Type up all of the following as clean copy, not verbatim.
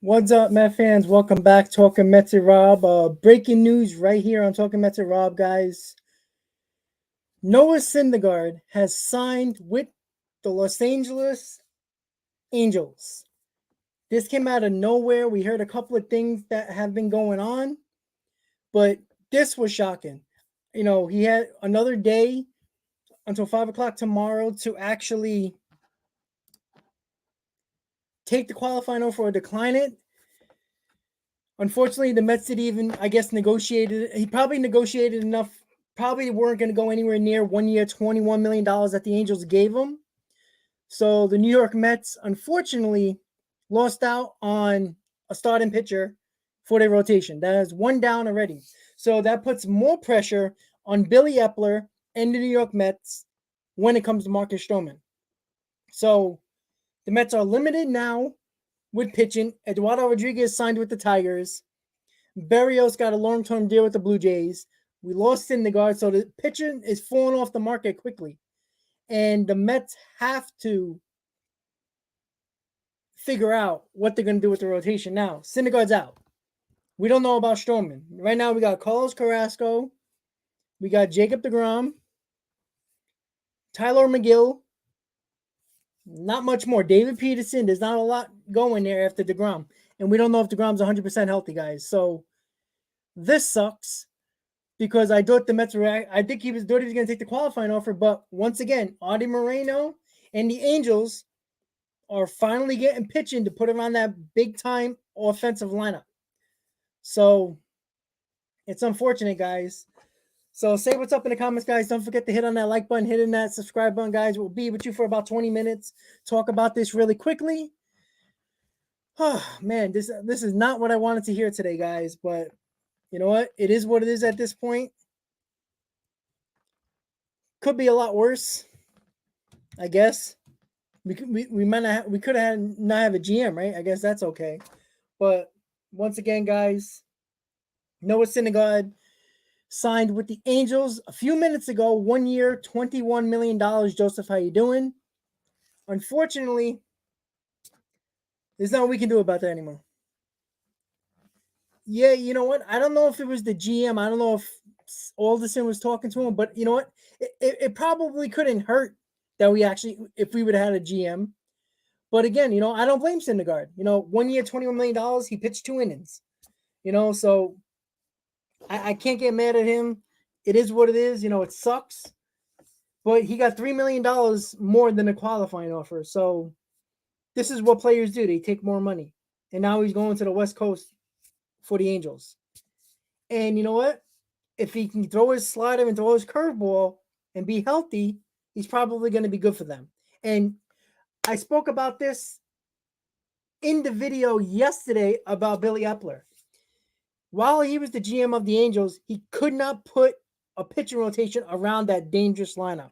What's up, Met fans? Welcome back, Talking Mets and Rob. Breaking news right here on Talking Mets and Rob, guys. Noah Syndergaard has signed with the Los Angeles Angels. This came out of nowhere. We heard a couple of things that have been going on, but this was shocking. He had another day until 5 o'clock tomorrow to actually take the qualifying offer or decline it. Unfortunately, the Mets did even, I guess, negotiated. He probably negotiated enough. Probably weren't going to go anywhere near 1 year, $21 million that the Angels gave him. So the New York Mets, unfortunately, lost out on a starting pitcher for their rotation. That is one down already. So that puts more pressure on Billy Epler and the New York Mets when it comes to Marcus Stroman. So the Mets are limited now with pitching. Eduardo Rodriguez signed with the Tigers. Berrios got a long-term deal with the Blue Jays. We lost Syndergaard, so the pitching is falling off the market quickly. And the Mets have to figure out what they're going to do with the rotation now. Syndergaard's out. We don't know about Stroman. Right now, we got Carlos Carrasco. We got Jacob deGrom. Tyler McGill. Not much more. David Peterson. There's not a lot going there after deGrom. And we don't know if deGrom's 100% healthy, guys. So this sucks because I thought the Mets were. I think he was going to take the qualifying offer. But once again, Adi Moreno and the Angels are finally getting pitching to put around that big-time offensive lineup. So it's unfortunate, guys. So say what's up in the comments, guys. Don't forget to hit on that like button, hit on that subscribe button, guys. We'll be with you for about 20 minutes. Talk about this really quickly. Oh, man, this is not what I wanted to hear today, guys. But you know what? It is what it is at this point. Could be a lot worse, I guess. We might not we could have not have a GM, right? I guess that's okay. But once again, guys, Noah Syndergaard signed with the Angels a few minutes ago. 1 year, $21 million. Joseph, how you doing? Unfortunately, there's nothing we can do about that anymore. Yeah, you know what? I don't know if it was the GM. I don't know if Alderson was talking to him, but you know what? It probably couldn't hurt that we actually, if we would have had a GM. But again, I don't blame Syndergaard. 1 year, $21 million. He pitched 2 innings. So I can't get mad at him. It is what it is. It sucks. But he got $3 million more than a qualifying offer. So this is what players do. They take more money. And now he's going to the West Coast for the Angels. And you know what? If he can throw his slider and throw his curveball and be healthy, he's probably going to be good for them. And I spoke about this in the video yesterday about Billy Epler. While he was the GM of the Angels, he could not put a pitching rotation around that dangerous lineup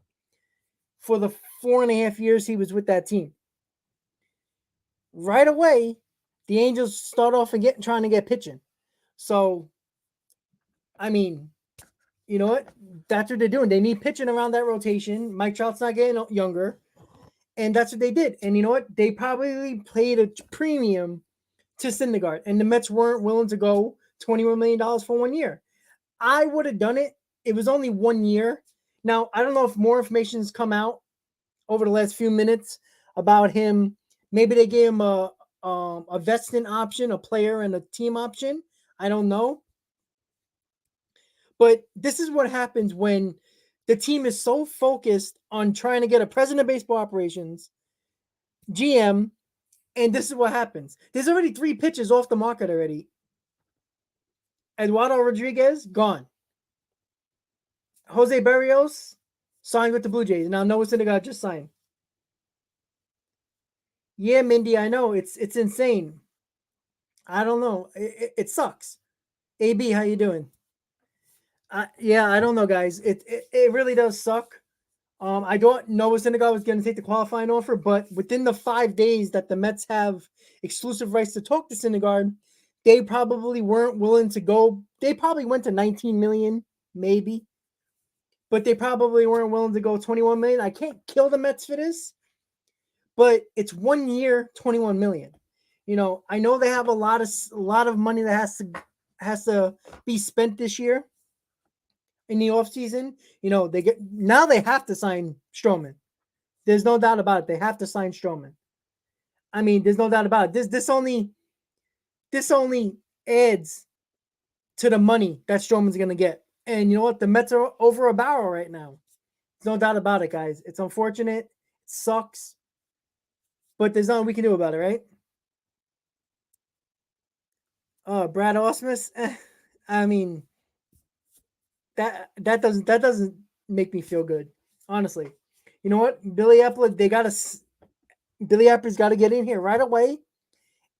for the 4.5 years he was with that team. Right away, the Angels start off and trying to get pitching. So, I mean, you know what? That's what they're doing. They need pitching around that rotation. Mike Trout's not getting younger. And that's what they did. And you know what? They probably played a premium to Syndergaard. And the Mets weren't willing to go $21 million for 1 year. I would have done it. It was only 1 year. Now, I don't know if more information has come out over the last few minutes about him. Maybe they gave him a vesting option, a player and a team option. I don't know. But this is what happens when the team is so focused on trying to get a president of baseball operations, GM, and this is what happens. There's already 3 pitches off the market already. Eduardo Rodriguez, gone. Jose Berrios signed with the Blue Jays. Now Noah Syndergaard just signed. Yeah, Mindy, I know. It's insane. I don't know. It sucks. AB, how you doing? Yeah, I don't know, guys. It really does suck. I don't know if Syndergaard was going to take the qualifying offer, but within the 5 days that the Mets have exclusive rights to talk to Syndergaard, they probably weren't willing to go. They probably went to 19 million, maybe, but they probably weren't willing to go 21 million. I can't kill the Mets for this, but it's 1 year, 21 million. I know they have a lot of money that has to be spent this year in the offseason. They have to sign Stroman. There's no doubt about it. They have to sign Stroman. I mean, there's no doubt about it. This only adds to the money that Stroman's gonna get. And you know what? The Mets are over a barrel right now. There's no doubt about it, guys. It's unfortunate. It sucks. But there's nothing we can do about it, right? Brad Ausmus. I mean, that doesn't make me feel good, honestly. You know what? Billy Epler's got to get in here right away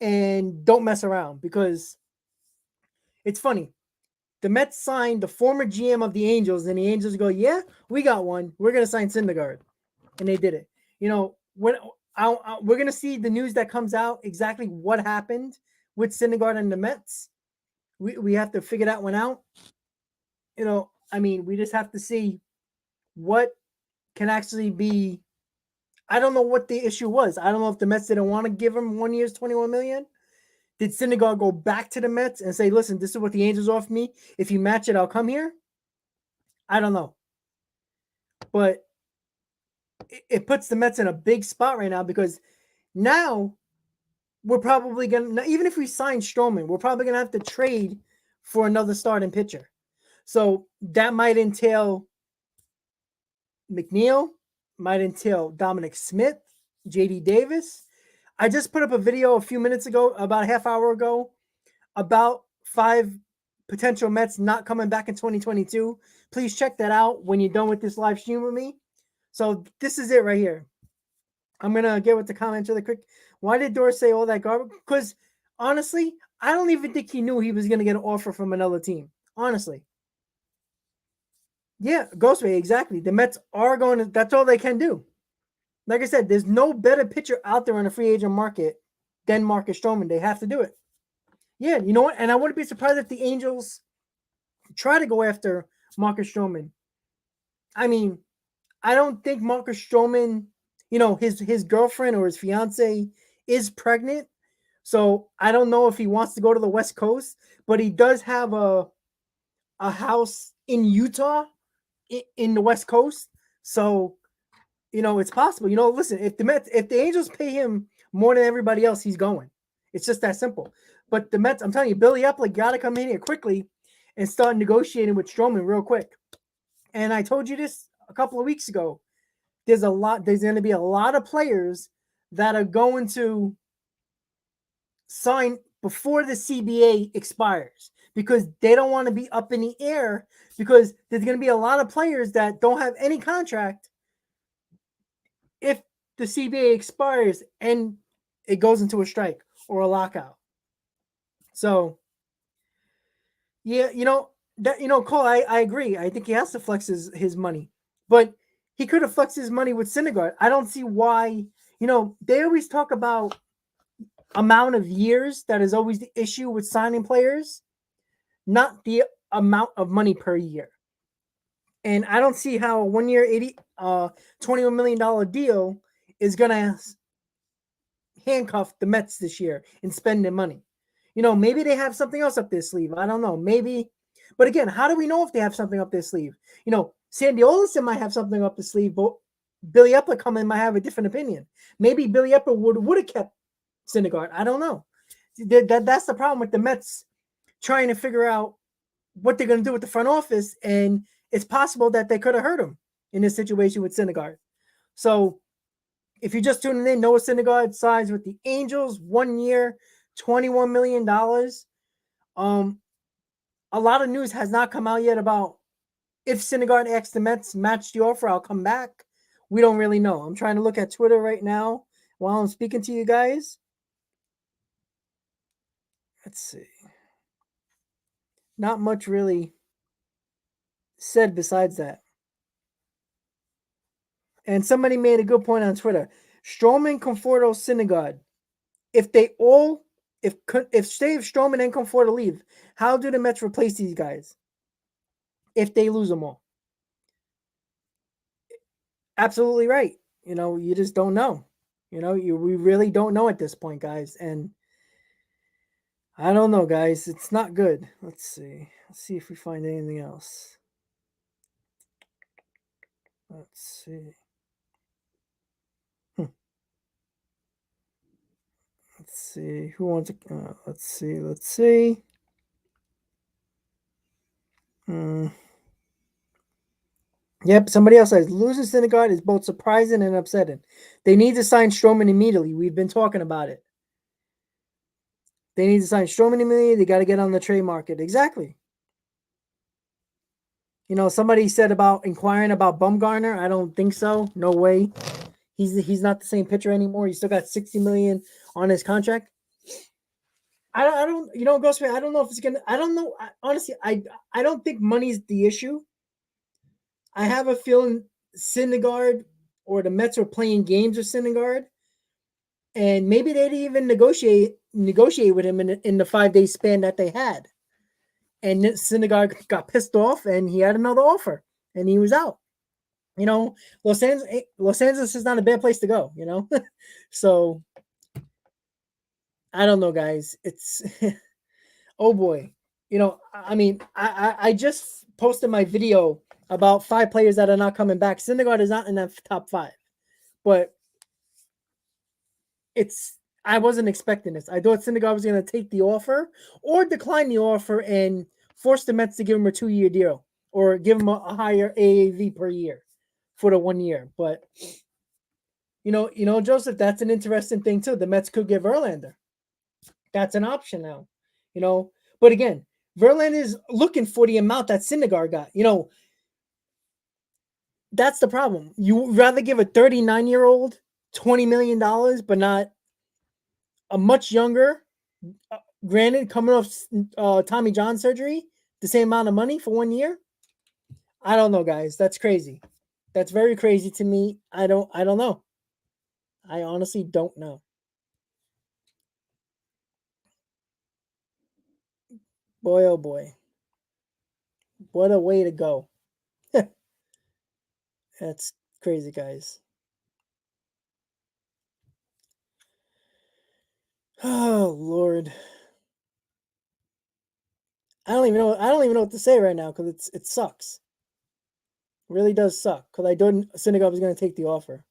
and don't mess around, because it's funny. The Mets signed the former GM of the Angels, and the Angels go, "Yeah, we got one. We're gonna sign Syndergaard," and they did it. We're gonna see the news that comes out exactly what happened with Syndergaard and the Mets. We have to figure that one out. I mean, we just have to see what can actually be. I don't know what the issue was. I don't know if the Mets didn't want to give him 1 year's $21 million. Did Syndergaard go back to the Mets and say, "Listen, this is what the Angels offered me. If you match it, I'll come here"? I don't know. But it puts the Mets in a big spot right now, because now we're probably going to, even if we sign Stroman, we're probably going to have to trade for another starting pitcher. So that might entail McNeil, might entail Dominic Smith, JD Davis. I just put up a video a few minutes ago, about a half hour ago, about 5 potential Mets not coming back in 2022. Please check that out when you're done with this live stream with me. So this is it right here. I'm going to get with the comments really quick. Why did Doris say all that garbage? Because honestly, I don't even think he knew he was going to get an offer from another team. Honestly. Yeah, Ghostway, exactly. The Mets are going to, that's all they can do. Like I said, there's no better pitcher out there on the free agent market than Marcus Stroman. They have to do it. Yeah, you know what? And I wouldn't be surprised if the Angels try to go after Marcus Stroman. I mean, I don't think Marcus Stroman, his girlfriend or his fiance is pregnant. So I don't know if he wants to go to the West Coast, but he does have a house in Utah in the West Coast. So, it's possible. Listen, if the Angels pay him more than everybody else, he's going. It's just that simple. But the Mets, I'm telling you, Billy Epler got to come in here quickly and start negotiating with Stroman real quick. And I told you this a couple of weeks ago. There's going to be a lot of players that are going to sign before the CBA expires, because they don't want to be up in the air, because there's going to be a lot of players that don't have any contract if the CBA expires and it goes into a strike or a lockout. So, yeah, Cole, I agree. I think he has to flex his money, but he could have flexed his money with Syndergaard. I don't see why. They always talk about amount of years. That is always the issue with signing players, not the amount of money per year. And I don't see how a 1 year $21 million deal is gonna handcuff the Mets this year and spend their money. Maybe they have something else up their sleeve. I don't know. Maybe. But again, how do we know if they have something up their sleeve? Sandy Olson might have something up the sleeve, but Billy Epler coming might have a different opinion. Maybe Billy Epler would have kept Syndergaard. I don't know. That's the problem with the Mets trying to figure out what they're going to do with the front office, and it's possible that they could have hurt him in this situation with Syndergaard. So if you're just tuning in, Noah Syndergaard signs with the Angels, 1 year, $21 million. A lot of news has not come out yet about if Syndergaard asks the Mets match the offer, I'll come back. We don't really know. I'm trying to look at Twitter right now while I'm speaking to you guys. Let's see. Not much really said besides that. And somebody made a good point on Twitter. Stroman, Conforto, Syndergaard. If Stroman and Conforto leave, how do the Mets replace these guys if they lose them all? Absolutely right. You just don't know. We really don't know at this point, guys. And I don't know, guys. It's not good. Let's see. Let's see if we find anything else. Let's see. Let's see. Who wants to? Let's see. Let's see. Yep, somebody else says losing Syndergaard is both surprising and upsetting. They need to sign Stroman immediately. We've been talking about it. They need to sign Stroman immediately. They got to get on the trade market. Exactly. You know, somebody said about inquiring about Bumgarner. I don't think so. No way. He's not the same pitcher anymore. He still got $60 million on his contract. I don't you know, Ghostface, I don't know if it's gonna. I don't know. Honestly, I don't think money's the issue. I have a feeling Syndergaard or the Mets were playing games with Syndergaard, and maybe they didn't even negotiate with him in the 5 day span that they had. And Syndergaard got pissed off, and he had another offer, and he was out. You know, Los Angeles is not a bad place to go. You know, so I don't know, guys. It's oh boy. You know, I mean, I just posted my video about 5 players that are not coming back. Syndergaard is not in that top 5, but I wasn't expecting this. I thought Syndergaard was going to take the offer or decline the offer and force the Mets to give him a 2-year deal or give him a higher AAV per year for the 1 year. But Joseph, that's an interesting thing too. The Mets could give Verlander. That's an option now. But again, Verlander is looking for the amount that Syndergaard got. That's the problem. You would rather give a 39-year-old $20 million, but not a much younger, granted, coming off Tommy John surgery, the same amount of money for 1 year. I don't know, guys. That's crazy. That's very crazy to me. I don't know. I honestly don't know. Boy, oh boy. What a way to go. That's crazy, guys. Oh Lord. I don't even know what to say right now because it sucks. It really does suck because I don't Syndergaard was going to take the offer.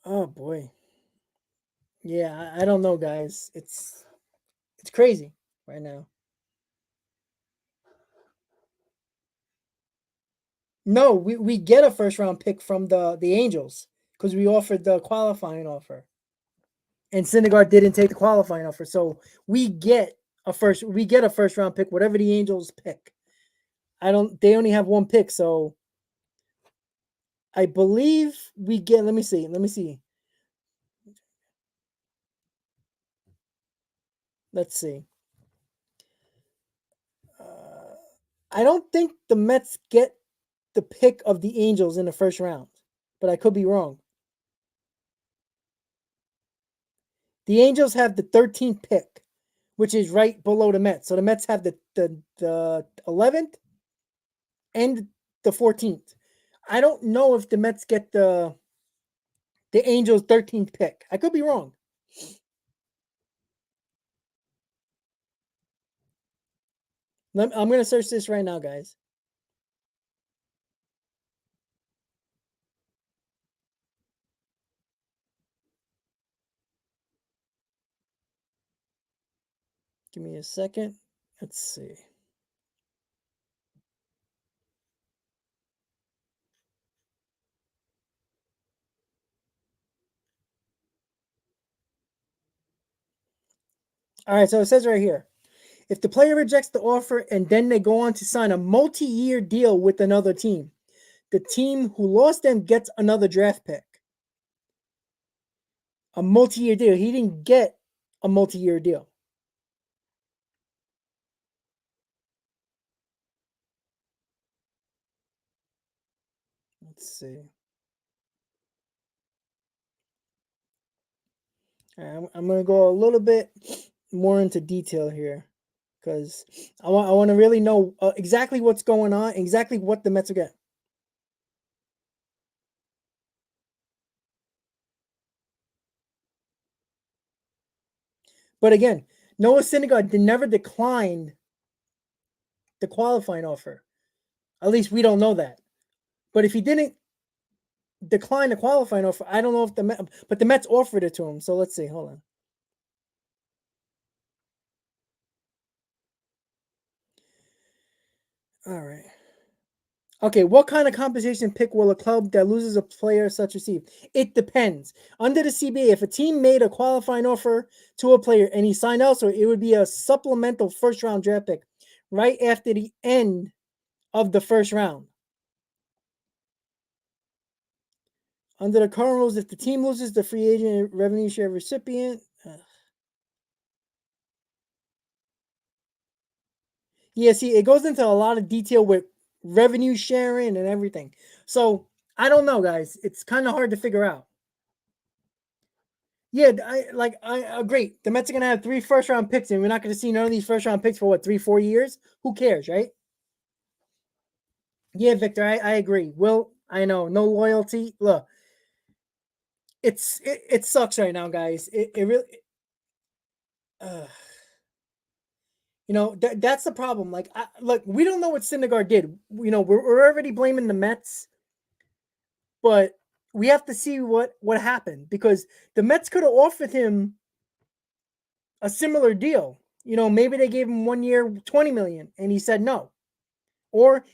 Oh boy. Yeah, I don't know, guys. It's crazy right now. No, we get a first round pick from the Angels because we offered the qualifying offer, and Syndergaard didn't take the qualifying offer. So we get a first round pick, whatever the Angels pick. They only have one pick, so I believe we get. Let me see. Let's see. I don't think the Mets get the pick of the Angels in the first round, but I could be wrong. The Angels have the 13th pick, which is right below the Mets. So the Mets have the 11th and the 14th. I don't know if the Mets get the Angels 13th pick. I could be wrong. I'm going to search this right now, guys. Give me a second. Let's see. All right, so it says right here. If the player rejects the offer and then they go on to sign a multi-year deal with another team, the team who lost them gets another draft pick. A multi-year deal. He didn't get a multi-year deal. Let's see. I'm going to go a little bit more into detail here because I want to really know exactly what's going on, exactly what the Mets are getting. But again, Noah Syndergaard never declined the qualifying offer. At least we don't know that. But if he didn't decline the qualifying offer, I don't know if but the Mets offered it to him. So let's see. Hold on. All right. Okay, what kind of compensation pick will a club that loses a player such receive? It depends. Under the CBA, if a team made a qualifying offer to a player and he signed elsewhere, it would be a supplemental first round draft pick right after the end of the first round. Under the current rules, if the team loses the free agent revenue share recipient, yeah, see, it goes into a lot of detail with revenue sharing and everything. So I don't know, guys. It's kind of hard to figure out. Yeah, I agree. The Mets are gonna have 3 first round picks, and we're not gonna see none of these first round picks for what 3-4 years. Who cares, right? Yeah, Victor, I agree. Will I know no loyalty? Look, it sucks right now, guys. It really, uh, that's the problem. Like, look, we don't know what Syndergaard did. We're already blaming the Mets, but we have to see what happened because the Mets could have offered him a similar deal. Maybe they gave him 1 year, 20 million, and he said no. Or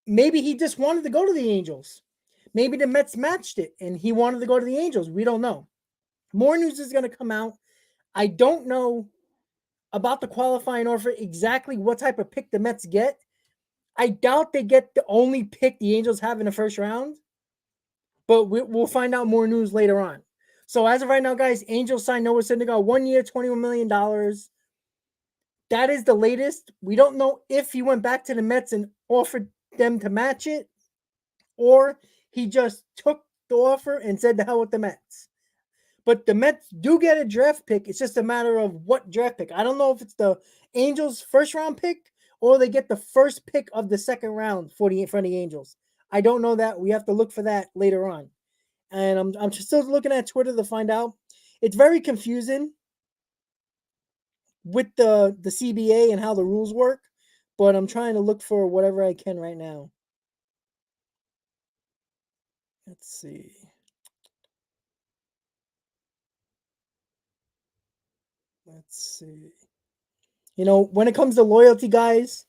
maybe he just wanted to go to the Angels. Maybe the Mets matched it and he wanted to go to the Angels. We don't know. More news is going to come out. I don't know about the qualifying offer, exactly what type of pick the Mets get. I doubt they get the only pick the Angels have in the first round, but we'll find out more news later on. So as of right now, guys, Angels signed Noah Syndergaard 1 year, $21 million. That is the latest. We don't know if he went back to the Mets and offered them to match it, or he just took the offer and said the hell with the Mets. But the Mets do get a draft pick. It's just a matter of what draft pick. I don't know if it's the Angels' first round pick or they get the first pick of the second round for the Angels. I don't know that. We have to look for that later on. And I'm still looking at Twitter to find out. It's very confusing with the CBA and how the rules work, but I'm trying to look for whatever I can right now. Let's see. Let's see. When it comes to loyalty, guys,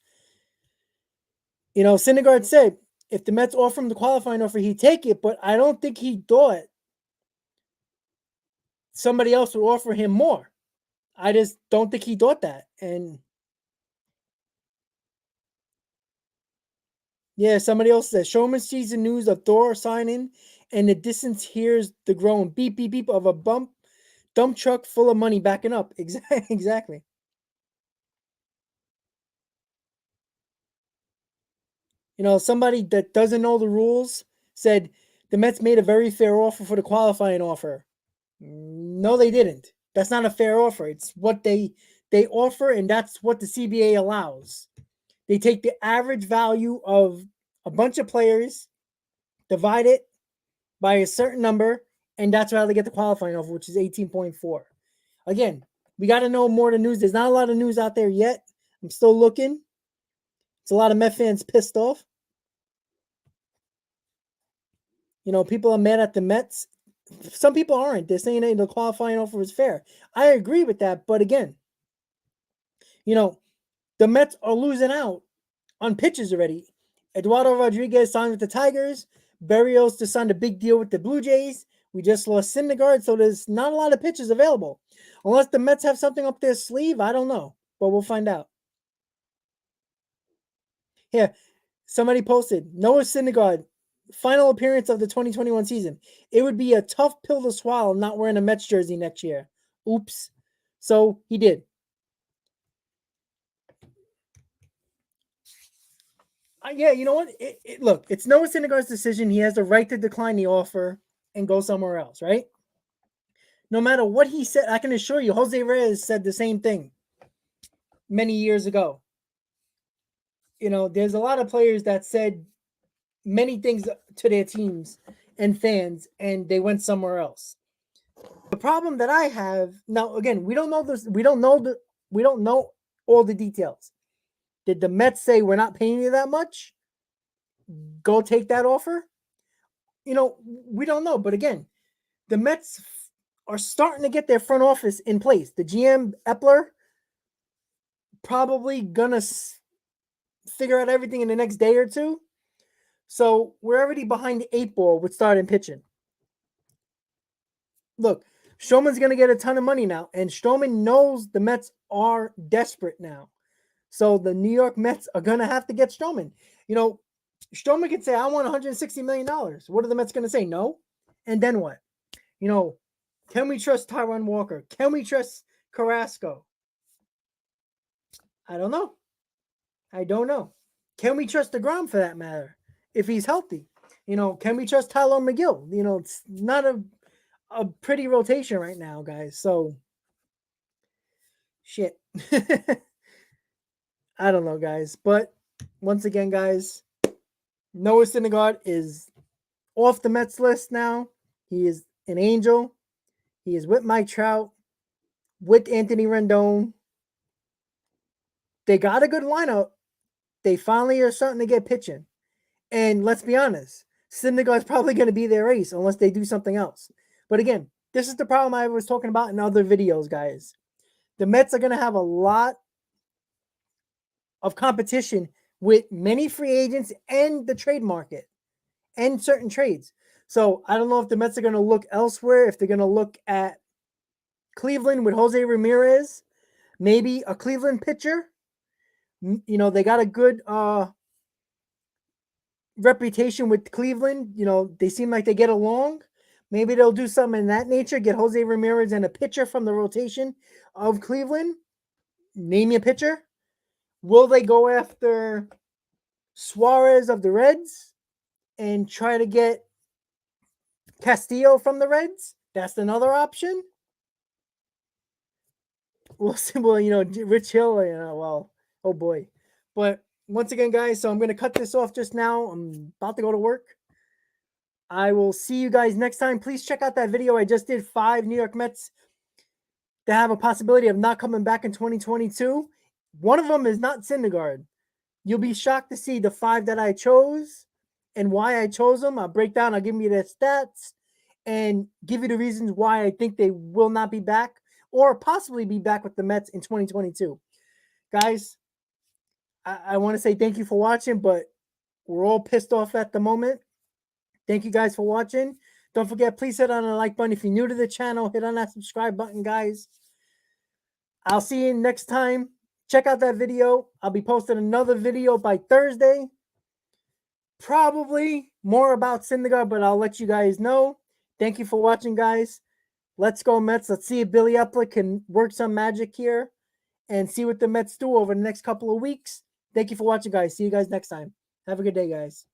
Syndergaard said if the Mets offer him the qualifying offer, he'd take it, but I don't think he thought somebody else would offer him more. I just don't think he thought that. And yeah, somebody else says Showman sees the news of Thor signing, and the distance hears the growing beep beep beep of a dump truck full of money backing up. Exactly. Somebody that doesn't know the rules said the Mets made a very fair offer for the qualifying offer. No, they didn't. That's not a fair offer. It's what they offer, and that's what the CBA allows. They take the average value of a bunch of players, divide it by a certain number, and that's how they get the qualifying offer, which is 18.4. Again, we got to know more of the news. There's not a lot of news out there yet. I'm still looking. It's a lot of Met fans pissed off. People are mad at the Mets. Some people aren't. They're saying that the qualifying offer is fair. I agree with that, but again, the Mets are losing out on pitchers already. Eduardo Rodriguez signed with the Tigers. Berrios just signed a big deal with the Blue Jays. We just lost Syndergaard, so there's not a lot of pitchers available. Unless the Mets have something up their sleeve, I don't know, but we'll find out. Here, somebody posted Noah Syndergaard, final appearance of the 2021 season. It would be a tough pill to swallow not wearing a Mets jersey next year. Oops. So he did. Yeah, you know what? Look, it's Noah Syndergaard's decision. He has the right to decline the offer and go somewhere else, right? No matter what he said, I can assure you, Jose Reyes said the same thing many years ago. There's a lot of players that said many things to their teams and fans, and they went somewhere else. The problem that I have now, again, we don't know this. We don't know all the details. Did the Mets say we're not paying you that much? Go take that offer. We don't know. But again, the Mets are starting to get their front office in place. The GM Epler probably gonna figure out everything in the next day or two. So we're already behind the 8 ball with starting pitching. Look, Stroman's going to get a ton of money now, and Stroman knows the Mets are desperate now. So the New York Mets are going to have to get Stroman. Stroman could say, I want $160 million. What are the Mets going to say? No. And then what? Can we trust Taijuan Walker? Can we trust Carrasco? I don't know. Can we trust DeGrom for that matter? If he's healthy? Can we trust Tyler McGill? It's not a pretty rotation right now, guys. So, shit. I don't know, guys. But once again, guys, Noah Syndergaard is off the Mets list now. He is an Angel. He is with Mike Trout, with Anthony Rendon. They got a good lineup. They finally are starting to get pitching. And let's be honest, Syndergaard's probably going to be their ace unless they do something else. But again, this is the problem I was talking about in other videos, guys. The Mets are going to have a lot of competition with many free agents and the trade market and certain trades. So I don't know if the Mets are going to look elsewhere, if they're going to look at Cleveland with Jose Ramirez, maybe a Cleveland pitcher. They got a good reputation with Cleveland. They seem like they get along. Maybe they'll do something in that nature, get Jose Ramirez and a pitcher from the rotation of Cleveland. Name your pitcher. Will they go after Suarez of the Reds and try to get Castillo from the Reds? That's another option. We'll see. Well, Rich Hill, oh boy. But once again, guys, so I'm going to cut this off just now. I'm about to go to work. I will see you guys next time. Please check out that video I just did. 5 New York Mets that have a possibility of not coming back in 2022. One of them is not Syndergaard. You'll be shocked to see the 5 that I chose and why I chose them. I'll break down. I'll give you their stats and give you the reasons why I think they will not be back or possibly be back with the Mets in 2022. Guys, I want to say thank you for watching, but we're all pissed off at the moment. Thank you guys for watching. Don't forget, please hit on the like button. If you're new to the channel, hit on that subscribe button, guys. I'll see you next time. Check out that video. I'll be posting another video by Thursday. Probably more about Syndergaard, but I'll let you guys know. Thank you for watching, guys. Let's go Mets. Let's see if Billy Epler can work some magic here and see what the Mets do over the next couple of weeks. Thank you for watching, guys. See you guys next time. Have a good day, guys.